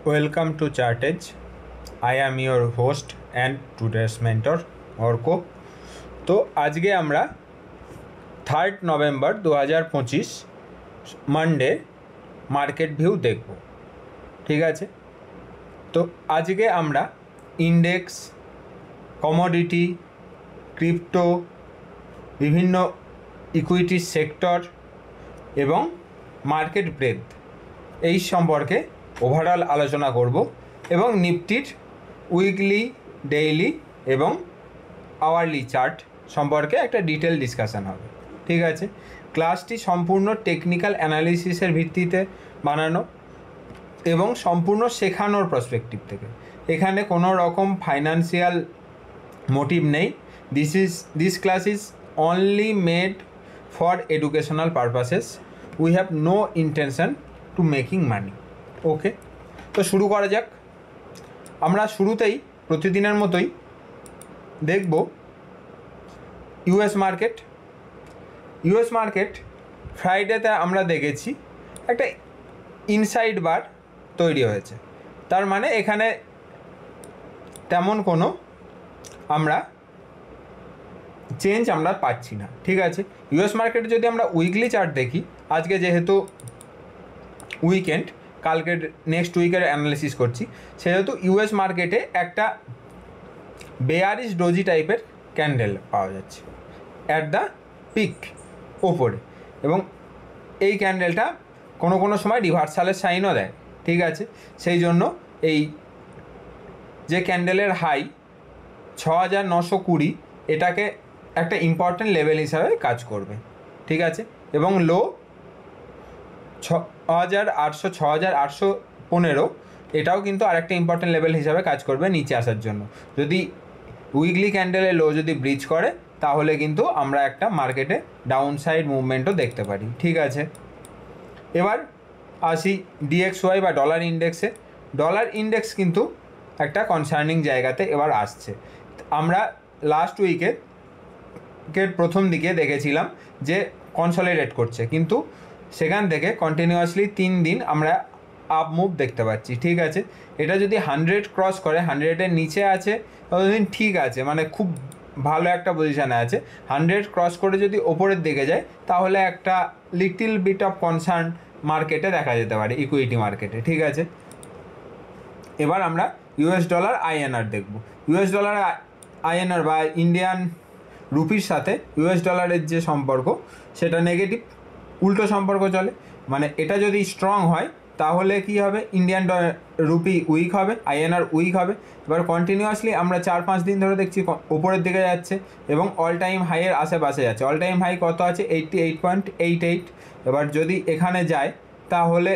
Welcome to Chartage. I am your host and today's mentor Arka. তো আজকে আমরা 3 November 2025 Monday market view দেখব। ঠিক আছে, তো আজকে আমরা ইন্ডেক্স, কমোডিটি, ক্রিপ্টো, বিভিন্ন ইকুইটি সেক্টর এবং মার্কেট ব্রেথ এই সম্পর্কে ওভারঅল আলোচনা করব এবং নিফটির উইকলি, ডেইলি এবং আওয়ারলি চার্ট সম্পর্কে একটা ডিটেল ডিসকাশন হবে। ঠিক আছে, ক্লাসটি সম্পূর্ণ টেকনিক্যাল অ্যানালিসিসের ভিত্তিতে বানানো এবং সম্পূর্ণ শেখানোর পার্সপেক্টিভ থেকে। এখানে কোনো রকম ফাইন্যান্সিয়াল মোটিভ নেই। This class is only made for educational purposes. We have no intention to making money. Okay, তো শুরু করা যাক। আমরা শুরুতেই প্রতিদিনের মতোই দেখব ইউএস মার্কেট। ফ্রাইডেতে আমরা দেখেছি একটা ইনসাইড বার তৈরি হয়েছে, তার মানে এখানে তেমন কোনো আমরা চেঞ্জ আমরা পাচ্ছি না। ঠিক আছে, ইউএস মার্কেটে যদি আমরা উইকলি চার্ট দেখি, আজকে যেহেতু উইকেন্ড, কালকের নেক্সট উইকের অ্যানালিসিস করছি, সেহেতু ইউএস মার্কেটে একটা বেয়ারিশ ডোজি টাইপের ক্যান্ডেল পাওয়া যাচ্ছে অ্যাট দ্য পিক ওপরে, এবং এই ক্যান্ডেলটা কোনো সময় রিভার্সালের সাইনও দেয়। ঠিক আছে, সেই জন্য এই যে ক্যান্ডেলের হাই 6920 এটাকে একটা ইম্পর্ট্যান্ট লেভেল হিসাবে কাজ করবে। ঠিক আছে, এবং লো 6800 6815 এটাও কিন্তু আরেকটা ইম্পর্ট্যান্ট লেভেল হিসাবে কাজ করবে নিচে আসার জন্য। যদি উইকলি ক্যান্ডেলে লো যদি ব্রিচ করে, তাহলে কিন্তু আমরা একটা মার্কেটে ডাউন সাইড মুভমেন্টও দেখতে পারি। ঠিক আছে, এবার আসি ডিএক্সওয়াই বা ডলার ইন্ডেক্সে। ডলার ইন্ডেক্স কিন্তু একটা কনসার্নিং জায়গাতে এবার আসছে। আমরা লাস্ট উইকের প্রথম দিকে দেখেছিলাম যে কনসলিডেট করছে, কিন্তু সেখান থেকে কন্টিনিউয়াসলি 3 দিন আমরা আপ মুভ দেখতে পাচ্ছি। ঠিক আছে, এটা যদি 100 ক্রস করে, 100-এর নিচে আছে ততদিন ঠিক আছে, মানে খুব ভালো একটা পজিশানে আছে। 100 ক্রস করে যদি ওপরের দিকে যায়, তাহলে একটা লিটিল বিট অফ কনসার্ন মার্কেটে দেখা যেতে পারে, ইকুইটি মার্কেটে। ঠিক আছে, এবার আমরা ইউএস ডলার আইএনআর দেখব। ইউএস ডলার আইএনআর বা ইন্ডিয়ান রুপির সাথে ইউএস ডলারের যে সম্পর্ক, সেটা নেগেটিভ, উল্টো সম্পর্ক চলে। মানে এটা যদি স্ট্রং হয়, তাহলে কি হবে, ইন্ডিয়ান রুপি উইক হবে, আইএনআর উইক হবে। এবার কন্টিনিউয়াসলি আমরা 4-5 দিন ধরে দেখছি ওপরের দিকে যাচ্ছে এবং অল টাইম হাইয়ের আশেপাশে যাচ্ছে। অল টাইম হাই কত আছে? 88.88। এবার যদি এখানে যায় তাহলে,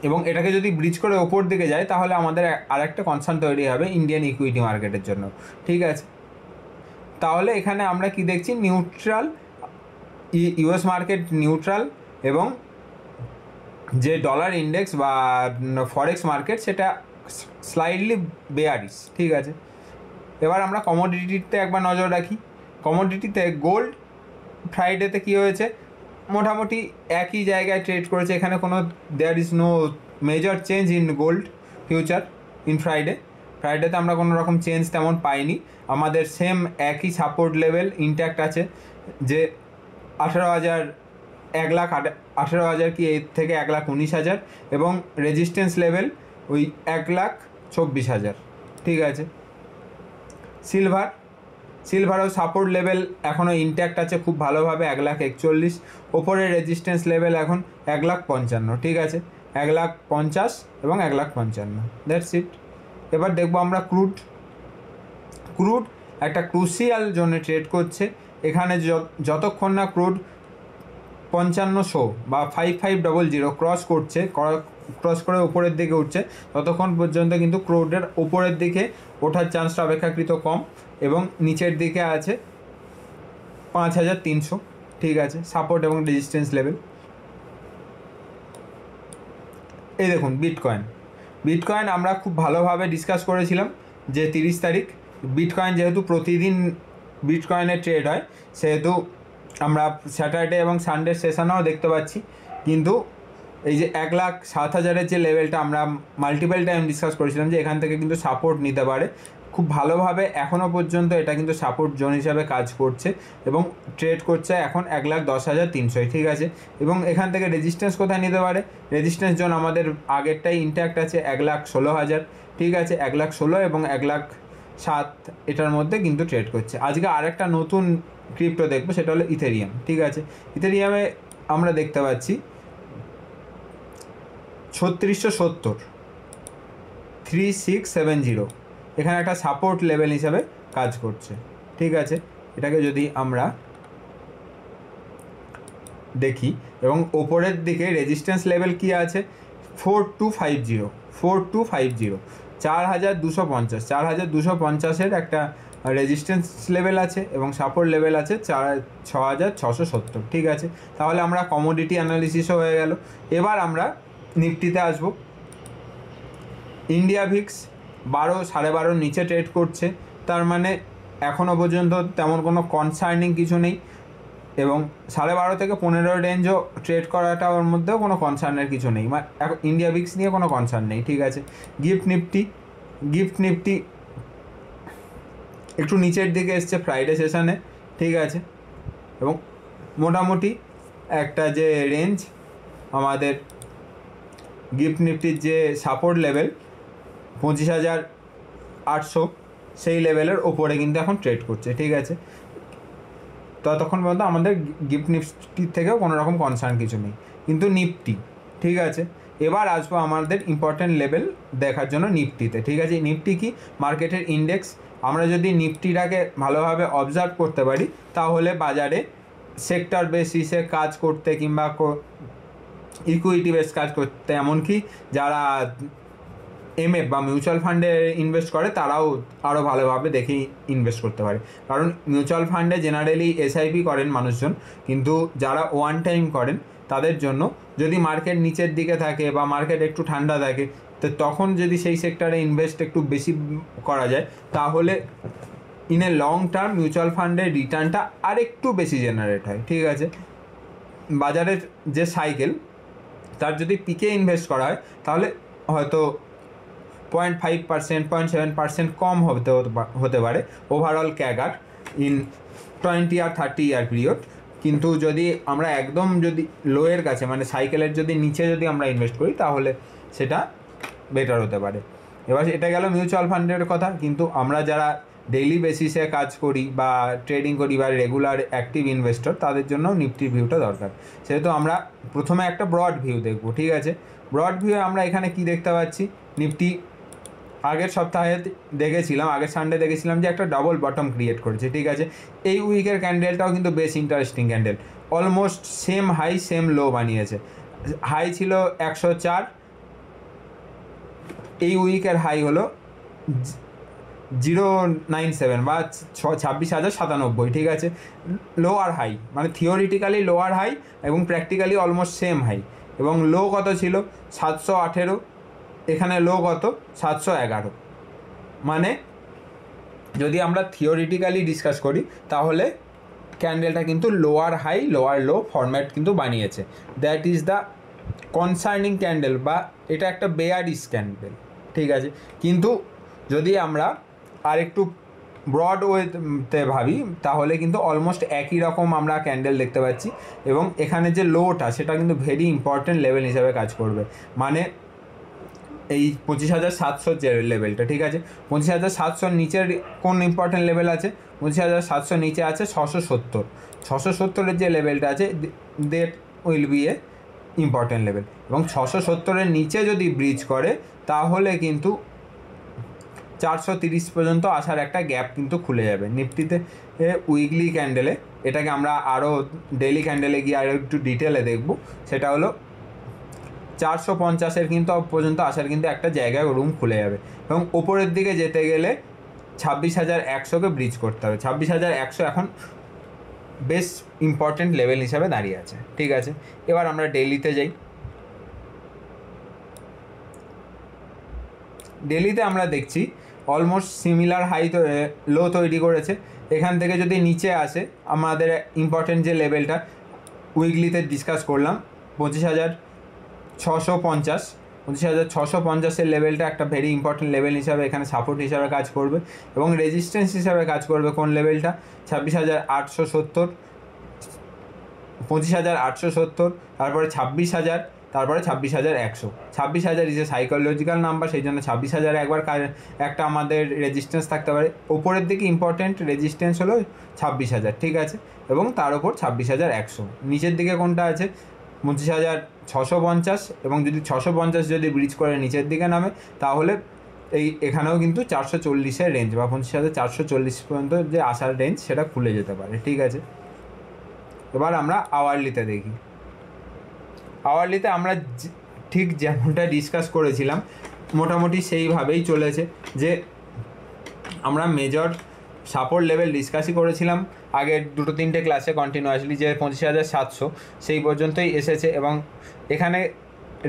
এবং এটাকে যদি ব্রিজ করে ওপর দিকে যায়, তাহলে আমাদের আরেকটা কনসার্ন তৈরি হবে ইন্ডিয়ান ইকুইটি মার্কেটের জন্য। ঠিক আছে, তাহলে এখানে আমরা কি দেখছি? নিউট্রাল, ইউএস মার্কেট নিউট্রাল, এবং যে ডলার ইন্ডেক্স বা ফরেক্স মার্কেট সেটা স্লাইডলি বেয়ারিশ। ঠিক আছে, এবার আমরা কমোডিটিতে একবার নজর রাখি। কমোডিটিতে গোল্ড ফ্রাইডেতে কী হয়েছে? মোটামুটি একই জায়গায় ট্রেড করেছে। এখানে কোনো there is no major change in gold future in ফ্রাইডেতে আমরা কোনো রকম চেঞ্জ তেমন পাইনি। আমাদের সেম একই সাপোর্ট লেভেল ইনট্যাক্ট আছে, যে 18,000, 1,18,000 কি এর থেকে 1,19,000, এবং রেজিস্ট্যান্স লেভেল ওই 1,24,000। ঠিক আছে, সিলভারও সাপোর্ট লেভেল এখনও ইনট্যাক্ট আছে খুব ভালোভাবে, 1,41,000। ওপরের রেজিস্ট্যান্স লেভেল এখন 1,55,000। ঠিক আছে, 1,50,000 এবং 1,55,000, দ্যাটস ইট। এবার দেখবো আমরা ক্রুড একটা ক্রুশিয়াল জোনে ট্রেড করছে। এখানে যতক্ষণ না ক্রুড 5500 বা 5500 ক্রস করে উপরের দিকে উঠছে, ততক্ষণ পর্যন্ত কিন্তু ক্রুডের উপরের দিকে ওঠার চান্সটা অপেক্ষাকৃত কম, এবং নিচের দিকে আছে 5,300। ঠিক আছে, সাপোর্ট এবং রেজিস্ট্যান্স লেভেল। এই দেখুন বিটকয়েন আমরা খুব ভালোভাবে ডিসকাস করেছিলাম যে 30 তারিখ বিটকয়েন যেহেতু প্রতিদিন বিটকয়েনের ট্রেড হয়, সেহেতু আমরা স্যাটারডে এবং সানডে সেশনেও দেখতে পাচ্ছি, কিন্তু এই যে 1,07,000-এর যে লেভেলটা আমরা মাল্টিপল টাইম ডিসকাস করেছিলাম যে এখান থেকে কিন্তু সাপোর্ট নিতে পারে খুব ভালোভাবে, এখনও পর্যন্ত এটা কিন্তু সাপোর্ট জোন হিসাবে কাজ করছে এবং ট্রেড করছে এখন 1,10,300, ঠিক আছে। এবং এখান থেকে রেজিস্ট্যান্স কোথায় নিতে পারে, রেজিস্ট্যান্স জোন আমাদের আগেরটাই ইন্ট্যাক্ট আছে 1,16,000, ঠিক আছে। 1,16,000 এবং 1,07,000 এটার মধ্যে কিন্তু ট্রেড করছে। আজকে আরেকটা নতুন ক্রিপ্টো দেখবো, সেটা হলো ইথেরিয়াম, ঠিক আছে। ইথেরিয়ামে আমরা দেখতে পাচ্ছি 3670, 3670 এখানে একটা সাপোর্ট লেভেল হিসাবে কাজ করছে, ঠিক আছে। এটাকে যদি আমরা দেখি এবং ওপরের দিকে রেজিস্ট্যান্স লেভেল কি আছে 4250, 4250, 4250, 4250-এর একটা রেজিস্ট্যান্স লেভেল আছে এবং সাপোর্ট লেভেল আছে 6,670, ঠিক আছে। তাহলে আমরা কমোডিটি অ্যানালিসিসও হয়ে গেল। এবার আমরা নিফটিতে আসবো। ইন্ডিয়া ভিক্স 12-12.5 নিচে ট্রেড করছে, তার মানে এখনও পর্যন্ত তেমন কোনো কনসার্নিং কিছু নেই এবং 12.5 থেকে 15 রেঞ্জও ট্রেড করাটা ওর মধ্যেও কোনো কনসার্নের কিছু নেই, মানে ইন্ডিয়া ভিক্স নিয়ে কোনো কনসার্ন নেই, ঠিক আছে। গিফট নিফটি একটু নিচের দিকে এসছে ফ্রাইডে সেশনে, ঠিক আছে। এবং মোটামুটি একটা যে রেঞ্জ আমাদের গিফট নিফটির যে সাপোর্ট লেভেল 25,800 সেই লেভেলের ওপরে কিন্তু এখন ট্রেড করছে, ঠিক আছে। ততক্ষণ পর্যন্ত আমাদের গিফট নিফটির থেকেও কোনো রকম কনসার্ন কিছু নেই, কিন্তু নিফটি, ঠিক আছে। এবার আসবো আমাদের ইম্পর্টেন্ট লেভেল দেখার জন্য নিফটিতে, ঠিক আছে। নিফটি কি মার্কেটের ইন্ডেক্স, আমরা যদি নিফটিটাকে ভালোভাবে অবজার্ভ করতে পারি তাহলে বাজারে সেক্টর বেসিসে কাজ করতে কিংবা ইকুইটি বেস কাজ করতে, এমনকি যারা এমএফ বা মিউচুয়াল ফান্ডে ইনভেস্ট করে তারাও আরও ভালোভাবে দেখেই ইনভেস্ট করতে পারে। কারণ মিউচুয়াল ফান্ডে জেনারেলি এসআইপি করেন মানুষজন, কিন্তু যারা ওয়ান টাইম করেন তাদের জন্য যদি মার্কেট নিচের দিকে থাকে বা মার্কেট একটু ঠান্ডা থাকে, তো তখন যদি সেই সেক্টরে ইনভেস্ট একটু বেশি করা যায় তাহলে in a long term mutual ফান্ডের রিটার্নটা আরেকটু বেশি জেনারেট হয়, ঠিক আছে। বাজারের যে সাইকেল তার যদি পিকে ইনভেস্ট করা হয় তাহলে হয়তো 0.5%, 0.7% কম হতে পারে ওভারঅল ক্যাগার ইন 20 আর 30 ইয়ার পিরিয়ড। কিন্তু যদি আমরা একদম যদি লোয়ের কাছে মানে সাইকেলের যদি নিচে যদি আমরা ইনভেস্ট করি তাহলে সেটা বেটার হতে পারে। এবার এটা গেল মিউচুয়াল ফান্ডের কথা, কিন্তু আমরা যারা ডেইলি বেসিসে কাজ করি বা ট্রেডিং করি বা রেগুলার অ্যাক্টিভ ইনভেস্টর তাদের জন্য নিফটির ভিউটা দরকার। সেহেতু আমরা প্রথমে একটা ব্রড ভিউ দেখব, ঠিক আছে। ব্রড ভিউ আমরা এখানে কি দেখতে পাচ্ছি, নিফটি আগের সপ্তাহে দেখেছিলাম, আগের সানডে দেখেছিলাম যে একটা ডাবল বটম ক্রিয়েট করেছে, ঠিক আছে। এই উইকের ক্যান্ডেলটাও কিন্তু বেশ interesting candle, almost same high same low বানিয়েছে। হাই ছিল 104, এই উইকের হাই হলো 097 বা 26,097, ঠিক আছে। লোয়ার হাই মানে থিওরিটিক্যালি লোয়ার হাই এবং প্র্যাকটিক্যালি অলমোস্ট সেম হাই। এবং লো কত ছিল 718, এখানে লো কত 711। মানে যদি আমরা থিওরিটিক্যালি ডিসকাস করি তাহলে ক্যান্ডেলটা কিন্তু lower high lower low format কিন্তু বানিয়েছে। That is the concerning candle বা এটা একটা বেয়ারিশ ক্যান্ডেল, ঠিক আছে। কিন্তু যদি আমরা আরেকটু ব্রড ওয়েতে ভাবি তাহলে কিন্তু অলমোস্ট একই রকম আমরা ক্যান্ডেল দেখতে পাচ্ছি এবং এখানে যে লোটা সেটা কিন্তু ভেরি ইম্পর্টেন্ট লেভেল হিসাবে কাজ করবে। মানে এই 25,700 যে লেভেলটা, ঠিক আছে। 25,700 নিচের কোন ইম্পর্টেন্ট লেভেল আছে, 25,700 নিচে আছে 670, 670-এর যে লেভেলটা আছে that will B A important level. এবং 670-এর নিচে যদি ব্রিজ করে তাহলে কিন্তু 430 পর্যন্ত আসার একটা গ্যাপ কিন্তু খুলে যাবে নিফটিতে। উইকলি ক্যান্ডেলে এটাকে আমরা আরও ডেইলি ক্যান্ডেলে গিয়ে আরও একটু ডিটেলে দেখব, সেটা হলো 450-এর কিন্তু পর্যন্ত আসার কিন্তু একটা জায়গায় রুম খুলে যাবে এবং ওপরের দিকে যেতে গেলে 26,100-কে ব্রিজ করতে হবে। 26,100 এখন বেশ ইম্পর্টেন্ট লেভেল হিসাবে দাঁড়িয়ে আছে, ঠিক আছে। এবার আমরা ডেইলিতে যাই। ডেইলিতে আমরা দেখছি অলমোস্ট সিমিলার হাই লো তৈরি করেছে। এখান থেকে যদি নিচে আসে আমাদের ইম্পর্টেন্ট যে লেভেলটা উইকলিতে ডিসকাস করলাম 25,000 650, 25,650 লেভেলটা একটা ভেরি ইম্পর্টেন্ট লেভেল হিসাবে এখানে সাপোর্ট হিসাবে কাজ করবে এবং রেজিস্ট্যান্স হিসাবে কাজ করবে কোন লেভেলটা 26,870, 25,870, তারপরে 26,000, তারপরে 26,100। 26,000 ইজ এ সাইকোলজিক্যাল নাম্বার, সেই জন্য 26,000 একবার একটা আমাদের রেজিস্ট্যান্স থাকতে পারে। ওপরের দিকে ইম্পর্টেন্ট রেজিস্ট্যান্স হলো 26,000, ঠিক আছে, এবং তার ওপর 26,100। নিচের দিকে কোনটা আছে 25,650, এবং যদি 650 যদি ব্রিজ করে নিচের দিকে নামে তাহলে এখানেও কিন্তু 440-এর রেঞ্জ বা 25,440 পর্যন্ত যে আসার রেঞ্জ সেটা খুলে যেতে পারে, ঠিক আছে। এবার আমরা আওয়ারলিতে দেখি। আওয়ারলিতে আমরা ঠিক যেমনটা ডিসকাস করেছিলাম মোটামুটি সেইভাবেই চলেছে, যে আমরা মেজর সাপোর্ট লেভেল ডিসকাসই করেছিলাম আগের 2-3টে ক্লাসে কন্টিনিউয়াসলি, যে 25,700 সেই পর্যন্তই এসেছে। এবং এখানে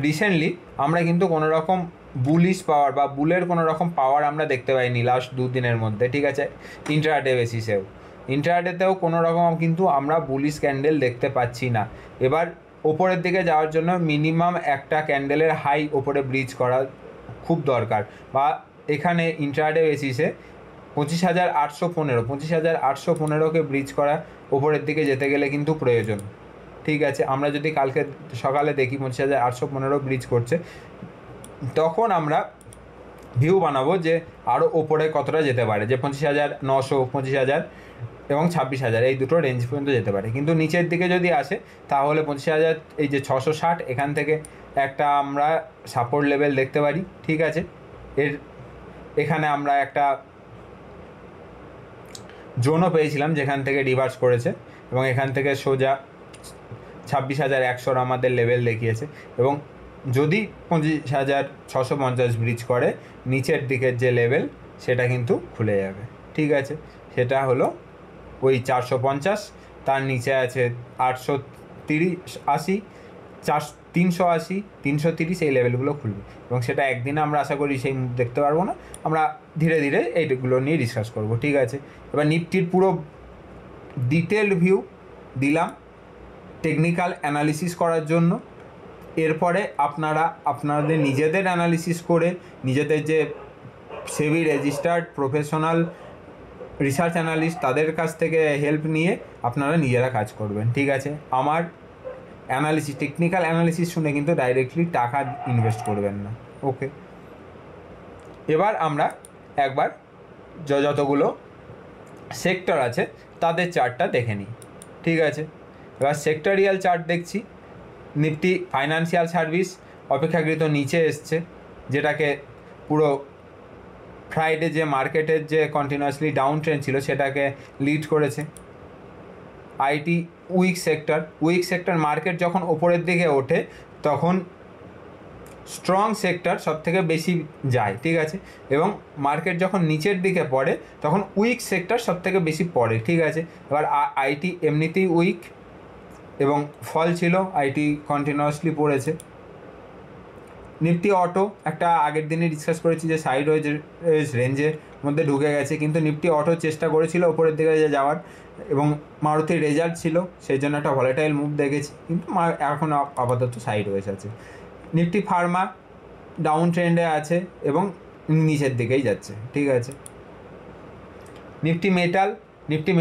রিসেন্টলি আমরা কিন্তু কোনো রকম বুলিশ পাওয়ার বা বুলের কোনো রকম পাওয়ার আমরা দেখতে পাইনি লাস্ট 2 দিনের মধ্যে, ঠিক আছে। ইন্ট্রাডে বেসিসেও, ইন্ট্রাডেতেও কোনো রকম কিন্তু আমরা বুলিশ ক্যান্ডেল দেখতে পাচ্ছি না। এবার ওপরের দিকে যাওয়ার জন্য মিনিমাম একটা ক্যান্ডেলের হাই ওপরে ব্রিজ করা খুব দরকার, বা এখানে ইন্ট্রাডে বেসিসে 25,815, 25,815কে ব্রিজ করা ওপরের দিকে যেতে গেলে কিন্তু প্রয়োজন, ঠিক আছে। আমরা যদি কালকে সকালে দেখি 25,815 ব্রিজ করছে, তখন আমরা ভিউ বানাবো যে আরও ওপরে কতটা যেতে পারে, যে 25,900, 25,000 এবং 26,000 এই দুটো রেঞ্জ পর্যন্ত যেতে পারে। কিন্তু নিচের দিকে যদি আসে তাহলে 25,000 এই যে 660 এখান থেকে একটা আমরা সাপোর্ট লেভেল দেখতে পারি, ঠিক আছে। এখানে আমরা একটা জোনও পেয়েছিলাম যেখান থেকে রিভার্স করেছে এবং এখান থেকে সোজা 26,100 আমাদের লেভেল দেখিয়েছে। এবং যদি 25,650 ব্রিজ করে নিচের দিকের যে লেভেল সেটা কিন্তু খুলে যাবে, ঠিক আছে। সেটা হলো ওই 450, তার নিচে আছে 880, 380, 330 এই লেভেলগুলো খুলবে এবং সেটা একদিনে আমরা আশা করি সেই মুভ দেখতে পারবো না, আমরা ধীরে ধীরে এইগুলো নিয়ে ডিসকাস করব, ঠিক আছে। এবার নিফটির পুরো ডিটেলড ভিউ দিলাম টেকনিক্যাল অ্যানালিসিস করার জন্য। এরপরে আপনারা আপনাদের নিজেদের অ্যানালিসিস করে নিজেদের যে সেবি রেজিস্টার্ড প্রফেশনাল রিসার্চ অ্যানালিস্ট তাদের কাছ থেকে হেল্প নিয়ে আপনারা নিজেরা কাজ করবেন, ঠিক আছে। আমার অ্যানালিসিস টেকনিক্যাল অ্যানালিসিস শুনে কিন্তু ডাইরেক্টলি টাকা ইনভেস্ট করবেন না, ওকে। এবার আমরা একবার যতগুলো সেক্টর আছে তাদের চার্টটা দেখে নিই, ঠিক আছে। এবার সেক্টরিয়াল চার্ট দেখছি। নিফটি ফাইন্যান্সিয়াল সার্ভিস অপেক্ষাকৃত নিচে এসছে, যেটাকে পুরো ফ্রাইডে যে মার্কেটের যে কন্টিনিউয়াসলি ডাউন ট্রেন্ড ছিল সেটাকে লিড করেছে। আইটি উইক সেক্টর মার্কেট যখন ওপরের দিকে ওঠে তখন স্ট্রং সেক্টর সব থেকে বেশি যায়, ঠিক আছে। এবং মার্কেট যখন নিচের দিকে পড়ে তখন উইক সেক্টর সব থেকে বেশি পড়ে, ঠিক আছে। এবার আইটি এমনিতেই উইক এবং ফল ছিল, আইটি কন্টিনিউয়াসলি পড়েছে। নিফটি অটো একটা আগের দিনে ডিসকাস করেছি যে সাইড ওয়েজ রেঞ্জের মধ্যে ঢুকে গেছে, কিন্তু নিফটি অটো চেষ্টা করেছিল ওপরের দিকে যাওয়ার এবং মারুতির রেজাল্ট ছিল সেই জন্য একটা ভলেটাইল মুভ দেখেছি, কিন্তু এখন আপাতত সাইড ওয়েজ আছে। নিফটি ফার্মা ডাউন ট্রেন্ডে আছে এবং নিচের দিকেই যাচ্ছে, ঠিক আছে। নিফটি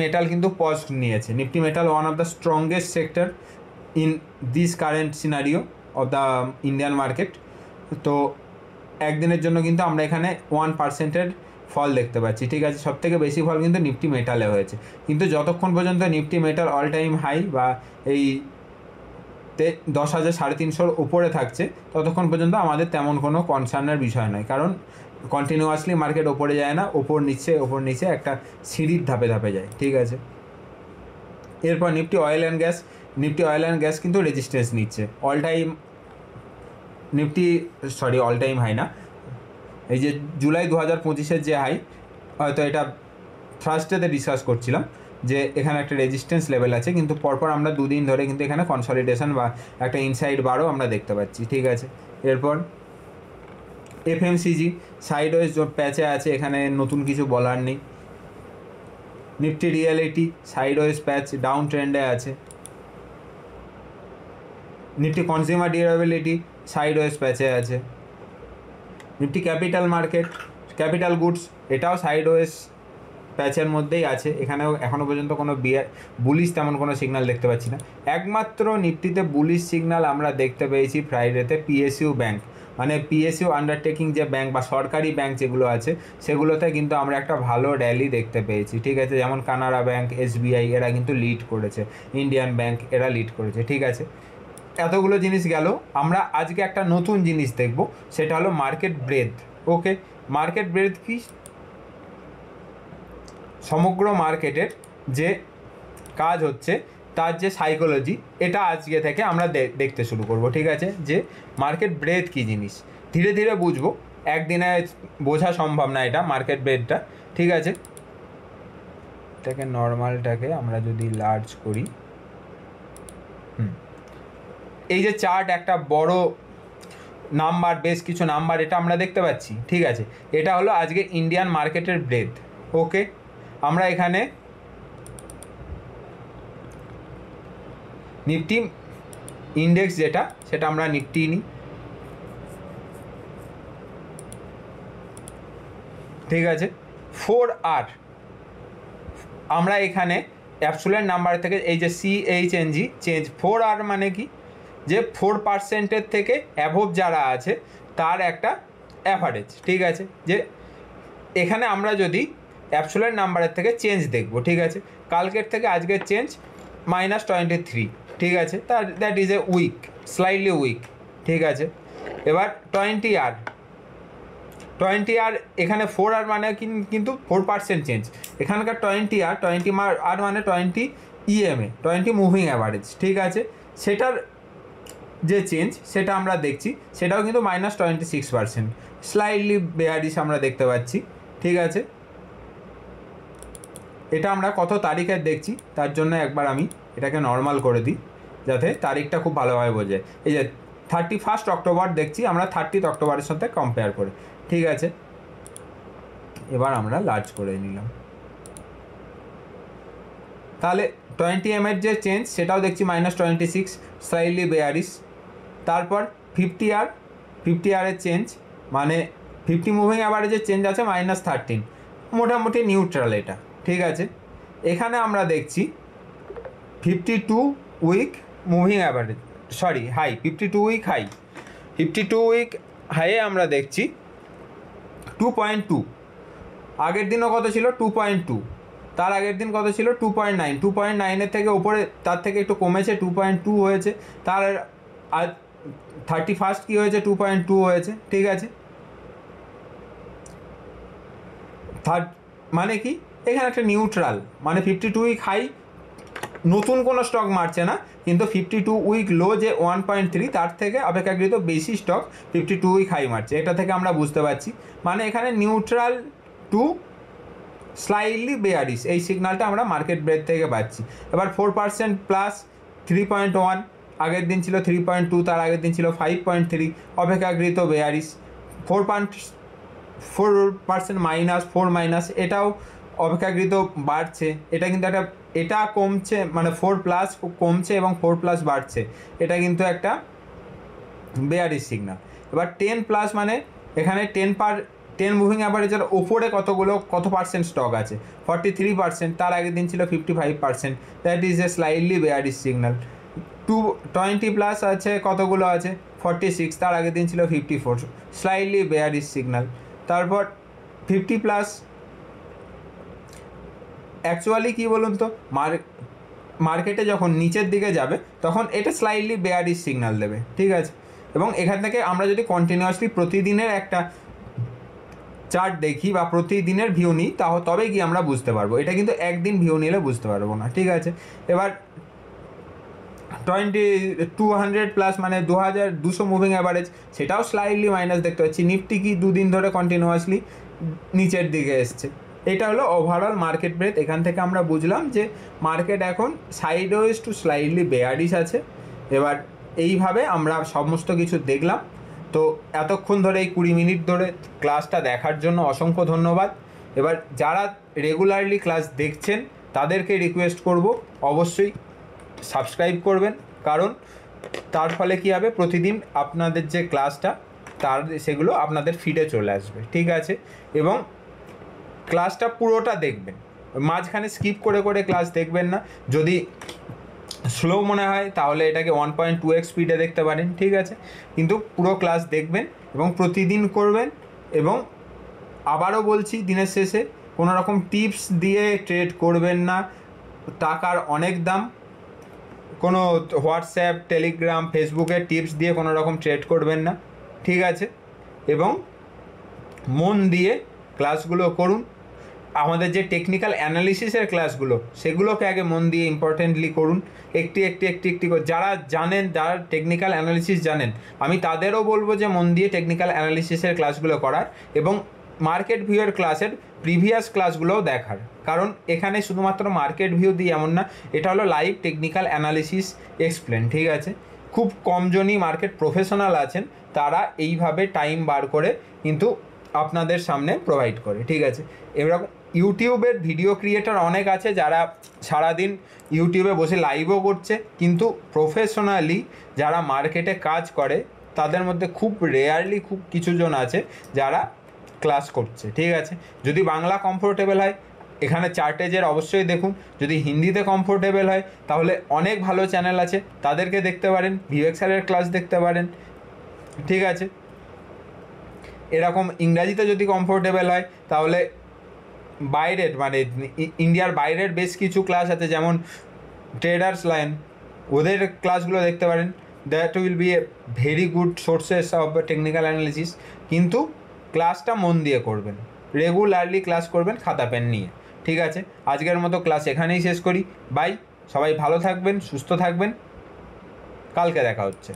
মেটাল কিন্তু পজিটিভ নিয়েছে। Nifty metal one of the strongest sector in this current scenario of the Indian market. তো একদিনের জন্য কিন্তু আমরা এখানে 1%-এর ফল দেখতে পাচ্ছি, ঠিক আছে। সব থেকে বেশি ফল কিন্তু নিফটি মেটালে হয়েছে, কিন্তু যতক্ষণ পর্যন্ত Nifty metal all time high বা এই 10,350 উপরে থাকছে ততক্ষণ পর্যন্ত আমাদের তেমন কোনো কনসার্নের বিষয় নয়, কারণ কন্টিনিউয়াসলি মার্কেট ওপরে যায় না, ওপর নিচে একটা সিঁড়ির ধাপে ধাপে যায়, ঠিক আছে। এরপর নিফটি অয়েল অ্যান্ড গ্যাস কিন্তু রেজিস্ট্যান্স নিচ্ছে অল টাইম হাই না, এই যে জুলাই 2025-এর যে হাই, হয়তো এটা থার্সডেতে ডিসকাস করছিলাম যে এখানে একটা রেজিস্ট্যান্স লেভেল আছে, কিন্তু পরপর আমরা 2 দিন ধরে কিন্তু এখানে কনসলিডেশন বা একটা ইনসাইড বারও আমরা দেখতে পাচ্ছি, ঠিক আছে। এরপর এফএমসিজি সাইডওয়েজ প্যাচে আছে, এখানে নতুন কিছু বলার নেই। নিফটি রিয়েলিটি সাইডওয়েজ প্যাচ ডাউন ট্রেন্ডে আছে। নিফটি কনজিউমার ডিউরেবিলিটি সাইডওয়েজ প্যাচে আছে। Nifty capital market, capital goods, এটাও সাইডওয়েজ প্যাচের মধ্যেই আছে। এখানেও এখনও পর্যন্ত কোনো বুলিশ তেমন কোনো সিগন্যাল দেখতে পাচ্ছি না। একমাত্র নিফটিতে বুলিশ সিগন্যাল আমরা দেখতে পেয়েছি ফ্রাইডেতে পিএসইউ ব্যাঙ্ক, মানে পিএসইউ আন্ডারটেকিং যে ব্যাঙ্ক বা সরকারি ব্যাঙ্ক যেগুলো আছে সেগুলোতে কিন্তু আমরা একটা ভালো র্যালি দেখতে পেয়েছি, ঠিক আছে। যেমন কানাড়া ব্যাঙ্ক, এসবিআই এরা কিন্তু লিড করেছে, ইন্ডিয়ান ব্যাঙ্ক এরা লিড করেছে, ঠিক আছে। এতগুলো জিনিস গেল। আমরা আজকে একটা নতুন জিনিস দেখব, সেটা হলো মার্কেট ব্রেথ। ওকে, মার্কেট ব্রেথ কি? সমগ্র মার্কেটের যে কাজ হচ্ছে তার যে সাইকোলজি, এটা আজকে থেকে আমরা দেখতে শুরু করব, ঠিক আছে। যে মার্কেট ব্রেথ কী জিনিস ধীরে ধীরে বুঝবো, একদিনে বোঝা সম্ভব না এটা মার্কেট ব্রেথটা, ঠিক আছে। এটাকে নর্মালটাকে আমরা যদি লার্জ করি, এই যে চার্ট একটা বড় নাম্বার, বেশ কিছু নাম্বার এটা আমরা দেখতে পাচ্ছি, ঠিক আছে। এটা হলো আজকে ইন্ডিয়ান মার্কেটের ব্রেথ। ওকে, আমরা এখানে নিফটি ইন্ডেক্স যেটা, সেটা আমরা নিফটি নিই, ঠিক আছে। 4R আমরা এখানে অ্যাবসোলিউট নাম্বার থেকে এই যে CHNG চেঞ্জ, 4R মানে কি? যে 4%-এর থেকে অ্যাভোভ যারা আছে তার একটা অ্যাভারেজ, ঠিক আছে। যে এখানে আমরা যদি অ্যাবসোলিউট নাম্বারের থেকে চেঞ্জ দেখব, ঠিক আছে। কালকের থেকে আজকের চেঞ্জ -23, ঠিক আছে। তার that is a weak, slightly weak, ঠিক আছে। এবার 20R এখানে 4R মানে কিন্তু 4% চেঞ্জ। এখানকার 20R মানে 20 EMA, 20 মুভিং অ্যাভারেজ, ঠিক আছে। সেটার যে চেঞ্জ সেটা আমরা দেখছি, সেটাও কিন্তু -26%, স্লাইটলি বেয়ারিশ আমরা দেখতে পাচ্ছি, ঠিক আছে। এটা আমরা কত তারিখের দেখছি তার জন্য একবার আমি এটাকে নর্মাল করে দিই, যাতে তারিখটা খুব ভালোভাবে বোঝে। এই যে 31 অক্টোবর দেখছি আমরা 30 অক্টোবরের সাথে কম্পেয়ার করে, ঠিক আছে। এবার আমরা লার্জ করে নিলাম, তাহলে 20 এর যে চেঞ্জ সেটাও দেখছি -26, স্লাইটলি বেয়ারিশ। তারপর 50R এর চেঞ্জ মানে 50 মুভিং অ্যাভারেজের চেঞ্জ আছে -13, মোটামুটি নিউট্রাল এটা, ঠিক আছে। এখানে আমরা দেখছি 52 week moving average, sorry high, 52 week high, 52 week হাইয়ে আমরা দেখছি 2.2। আগের দিনও কত ছিল? 2.2। তার আগের দিন কত ছিল? 2.9। 2.9-এর থেকে ওপরে, তার থেকে একটু কমেছে, 2.2 হয়েছে। তার আজ 31 কী হয়েছে? 2.2 হয়েছে, ঠিক আছে। মানে কি? এখানে একটা নিউট্রাল, মানে 52 উইক হাই, নতুন কোনো স্টক মারছে না, কিন্তু 52 উইক লো যে 1.3 তার থেকে অপেক্ষাকৃত বেশি স্টক 52 উইক হাই মারছে, এটা থেকে আমরা বুঝতে পারছি। মানে এখানে নিউট্রাল টু স্লাইটলি বেয়ারিশ, এই সিগন্যালটা আমরা মার্কেট ব্রেথ থেকে পাচ্ছি। এবার 4% প্লাস 3.1, আগের দিন ছিল 3.2, তার আগের দিন ছিল 5.3, অপেক্ষাকৃত বেয়ারিশ। 4% -4 এটাও অপেক্ষাকৃত বাড়ছে, এটা কিন্তু একটা, এটা কমছে, মানে 4+ কমছে এবং 4+ বাড়ছে, এটা কিন্তু একটা বেয়ারিশ সিগন্যাল। এবার 10+ মানে এখানে 10 মুভিং অ্যাভারেজের ওপরে কত পার্সেন্ট স্টক আছে? 43%, তার আগের দিন ছিল 55%, that is A slightly bearish signal. 20+ আছে, কতগুলো আছে? 46, তার আগের দিন ছিল 54, স্লাইটলি বেয়ারিশ সিগন্যাল। তারপর 50+, অ্যাকচুয়ালি কী বলুন তো, মার্কেটে যখন নিচের দিকে যাবে তখন এটা স্লাইটলি বেয়ারিশ সিগন্যাল দেবে, ঠিক আছে। এবং এখান থেকে আমরা যদি কন্টিনিউয়াসলি প্রতিদিনের একটা চার্ট দেখি বা প্রতিদিনের ভিউ নিই, তবে কি আমরা বুঝতে পারবো। এটা কিন্তু একদিন ভিউ নিলে বুঝতে পারবো না, ঠিক আছে। এবার 200+ মানে 2200 মুভিং অ্যাভারেজ, সেটাও স্লাইটলি মাইনাস দেখতে পাচ্ছি। নিফটি কি 2 দিন ধরে কন্টিনিউয়াসলি নিচের দিকে এসছে। এটা হলো ওভারঅল মার্কেট ব্রেথ। এখান থেকে আমরা বুঝলাম যে মার্কেট এখন সাইডওয়েজ টু স্লাইটলি বেয়ারিশ আছে। এবার এইভাবে আমরা সমস্ত কিছু দেখলাম। তো এতক্ষণ ধরে এই 20 মিনিট ধরে ক্লাসটা দেখার জন্য অসংখ্য ধন্যবাদ। এবার যারা রেগুলারলি ক্লাস দেখছেন তাদেরকে রিকোয়েস্ট করব অবশ্যই সাবস্ক্রাইব করবেন, কারণ তার ফলে কী হবে, প্রতিদিন আপনাদের যে ক্লাসটা সেগুলো আপনাদের ফিডে চলে আসবে, ঠিক আছে। এবং ক্লাসটা পুরোটা দেখবেন, মাঝখানে স্কিপ করে করে ক্লাস দেখবেন না। যদি স্লো মনে হয় তাহলে এটাকে 1.2x স্পিডে দেখতে পারেন, ঠিক আছে। কিন্তু পুরো ক্লাস দেখবেন এবং প্রতিদিন করবেন। এবং আবারও বলছি, দিনের শেষে কোনো রকম টিপস দিয়ে ট্রেড করবেন না। টাকার অনেক দাম, কোনো হোয়াটসঅ্যাপ, টেলিগ্রাম, ফেসবুকের টিপস দিয়ে কোনো রকম ট্রেড করবেন না, ঠিক আছে। এবং মন দিয়ে ক্লাসগুলো করুন। আমাদের যে টেকনিক্যাল অ্যানালিসিসের ক্লাসগুলো, সেগুলোকে আগে মন দিয়ে ইম্পর্টেন্টলি করুন। একটি করে যারা জানেন, যারা টেকনিক্যাল অ্যানালিসিস জানেন, আমি তাদেরও বলবো যে মন দিয়ে টেকনিক্যাল অ্যানালিসিসের ক্লাসগুলো করার এবং মার্কেট ভিউয়ের ক্লাসের প্রিভিয়াস ক্লাসগুলোও দেখার। কারণ এখানে শুধুমাত্র মার্কেট ভিউ দিয়ে এমন না, এটা হলো লাইভ টেকনিক্যাল অ্যানালিসিস এক্সপ্লেন, ঠিক আছে। খুব কমজনই মার্কেট প্রফেশনাল আছেন, তারা এইভাবে টাইম বার করে কিন্তু আপনাদের সামনে প্রোভাইড করে, ঠিক আছে। এরকম ইউটিউবের ভিডিও ক্রিয়েটর অনেক আছে যারা সারাদিন ইউটিউবে বসে লাইভও করছে, কিন্তু প্রফেশনালি যারা মার্কেটে কাজ করে তাদের মধ্যে খুব রেয়ারলি খুব কিছুজন আছে যারা ক্লাস করছে, ঠিক আছে। যদি বাংলা কমফোর্টেবল হয়, এখানে চার্টেজের অবশ্যই দেখুন। যদি হিন্দিতে কমফোর্টেবল হয় তাহলে অনেক ভালো চ্যানেল আছে, তাদেরকে দেখতে পারেন, বিবেক স্যারের ক্লাস দেখতে পারেন, ঠিক আছে। এরকম ইংরাজিতে যদি কমফোর্টেবল হয় তাহলে বাইরের, মানে ইন্ডিয়ার বাইরের বেশ কিছু ক্লাস আছে, যেমন ট্রেডার্স লাইন, ওদের ক্লাসগুলো দেখতে পারেন। That will B a very good sources of technical analysis. কিন্তু ক্লাসটা মন দিয়ে করবেন, রেগুলারলি ক্লাস করবেন খাতা পেন নিয়ে, ঠিক আছে। আজকের মতো ক্লাস এখানেই শেষ করি। বাই, সবাই ভালো থাকবেন, সুস্থ থাকবেন, কালকে দেখা হচ্ছে।